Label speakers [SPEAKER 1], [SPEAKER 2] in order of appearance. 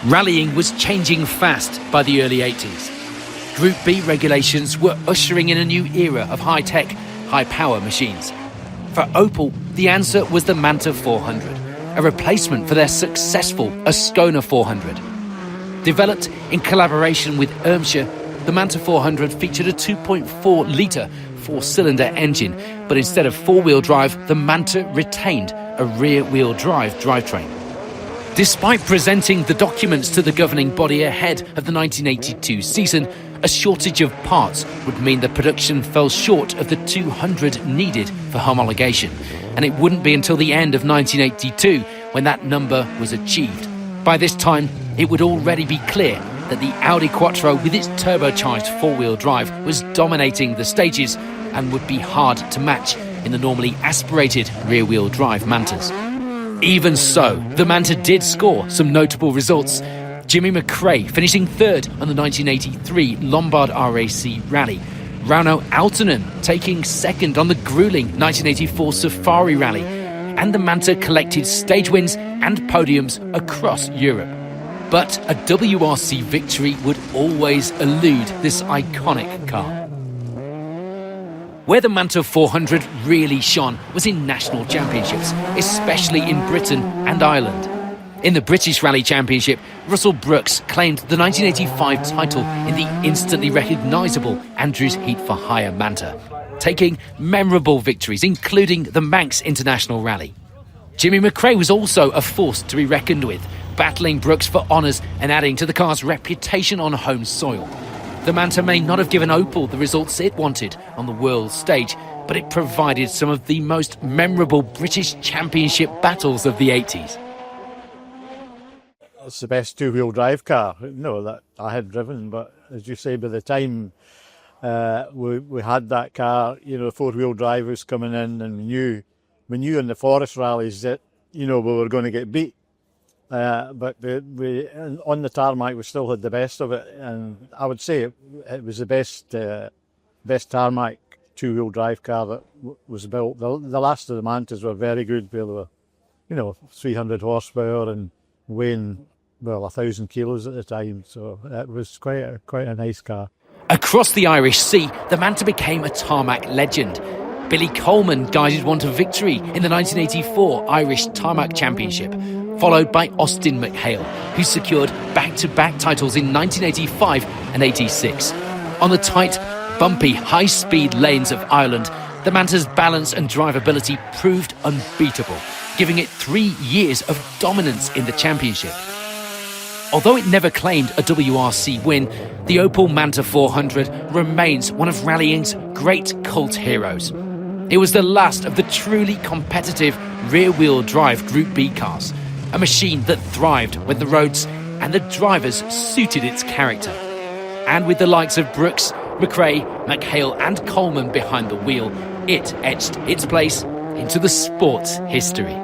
[SPEAKER 1] Rallying was changing fast by the early 80s. Group B regulations were ushering in a new era of high-tech, high-power machines. For Opel, the answer was the Manta 400, a replacement for their successful Ascona 400. Developed in collaboration with Irmscher, the Manta 400 featured a 2.4-litre four-cylinder engine, but instead of four-wheel drive, the Manta retained a rear-wheel drive drivetrain. Despite presenting the documents to the governing body ahead of the 1982 season, a shortage of parts would mean that production fell short of the 200 needed for homologation, and it wouldn't be until the end of 1982 when that number was achieved. By this time, it would already be clear that the Audi Quattro with its turbocharged four-wheel drive was dominating the stages and would be hard to match in the normally aspirated rear-wheel drive Mantas. Even so, the Manta did score some notable results. Jimmy McRae finishing third on the 1983 Lombard RAC Rally. Rauno Aaltonen taking second on the grueling 1984 Safari Rally. And the Manta collected stage wins and podiums across Europe. But a WRC victory would always elude this iconic car. Where the Manta 400 really shone was in national championships, especially in Britain and Ireland. In the British Rally Championship, Russell Brooks claimed the 1985 title in the instantly recognisable Andrews Heat for Hire Manta, taking memorable victories, including the Manx International Rally. Jimmy McRae was also a force to be reckoned with, battling Brooks for honours and adding to the car's reputation on home soil. The Manta may not have given Opel the results it wanted on the world stage, but it provided some of the most memorable British Championship battles of the 80s.
[SPEAKER 2] It's the best two-wheel drive car, that I had driven, but as you say, by the time we had that car, four-wheel drive was coming in, and we knew in the forest rallies that, we were going to get beat. But we on the tarmac, we still had the best of it, and I would say it was the best tarmac two-wheel drive car that was built. The last of the Mantas were very good. They were, 300 horsepower and weighing 1,000 kilos at the time. So it was quite a nice car.
[SPEAKER 1] Across the Irish Sea, the Manta became a tarmac legend. Billy Coleman guided one to victory in the 1984 Irish Tarmac Championship, followed by Austin McHale, who secured back-to-back titles in 1985 and 86. On the tight, bumpy, high-speed lanes of Ireland, the Manta's balance and drivability proved unbeatable, giving it 3 years of dominance in the championship. Although it never claimed a WRC win, the Opel Manta 400 remains one of rallying's great cult heroes. It was the last of the truly competitive rear-wheel drive Group B cars, a machine that thrived when the roads and the drivers suited its character. And with the likes of Brooks, McRae, McHale and Coleman behind the wheel, it etched its place into the sport's history.